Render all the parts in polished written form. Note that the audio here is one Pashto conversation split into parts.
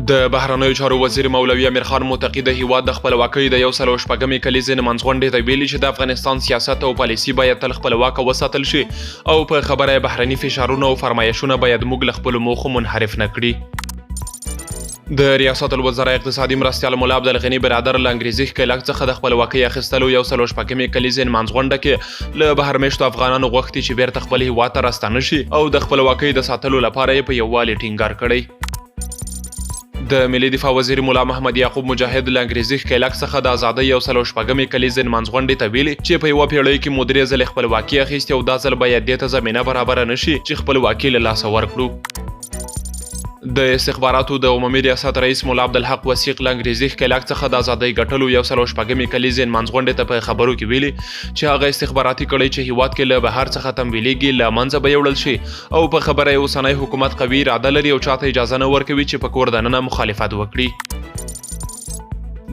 د بهرنیو چارو وزیر مولوي امیر خان معتقد د هیواد د خپلواکۍ د 114مې کلیزې نمانځغونډې ته ویلي چې د افغانستان سیاست او پالیسي باید تل خپلواکه وساتل شي او په خبره بهرني فشارونه او فرمایشونه باید موږ له خپلو موخو منحرف نه کړي. د ریاست الوزرا اقتصادي مرستیال ملا عبدالغني برادر له انګریزي ښکېلاک څخه د خپلواکۍ اخیستلو 114مې کلیزې نمانځغونډه کې له بهرمېشتو افغانانو غوښتي چې بیرته خپل هیواد ته راستانه شي او د خپلواکۍ د ساتلو لپاره یې په یووالي ټینګار کړی. د ملي دفاع وزیر مولا محمد یعقوب مجاهد له انګریزي ښکېلاک څخه د ازادۍ 114مې کلیزې نمانځغونډې ته ویلي چې په یوه پیړۍ کې مو 3 ځلې خپلواکي اخیستې او دا ځل باید دې ته زمینه برابره نه شي چې خپلواکي له لاسه ورکړو. د استخباراتو د عمومي ریاست رئیس مولا عبدالحق وثیق له انګریزي ښکېلاک څخه د ازادۍ ګټلو 114مې کلیزې نمانځغونډې ته په خبرو کې ویلي چې هغه استخباراتي کړۍ چې هیواد کې له بهر څخه تمویلېږي له منځه به یوړل شي او په خبره یې اوسنی حکومت قوي اراده لري او چاته اجازه نه ورکوي چې په کور دننه مخالفت وکړي.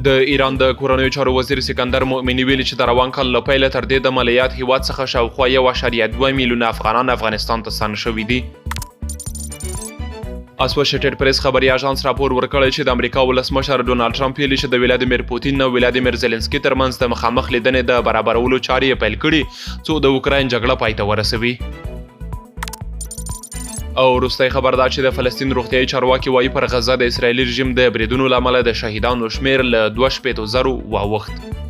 د ایران د کورنیو چارو وزیر سکندر مؤمني ویلي چې د روان کال له پیله تر دې د مالیات هیواد څخه شاوخوا 1.2 میلیونه افغانان افغانستان ته ستانه شوي دي. اسوسییټډ پریس خبري اژانس راپور ورکړی چې د امریکا ولسمشر ډونالډ ټرمپ ویلي چې د ولادیمیر پوتین او ولادیمیر زيلنسکي ترمنځ د مخامخ لیدنې د برابرولو چارې یې پیل کړي څو د اوکراین جګړه پای ته ورسوي. او وروستی خبر دا چې د فلسطین روغتیایي چارواکي وایي پر غزه د اسرائیلي رژیم د بریدونو له امله د شهیدانو شمیر له 2,000 واوښت.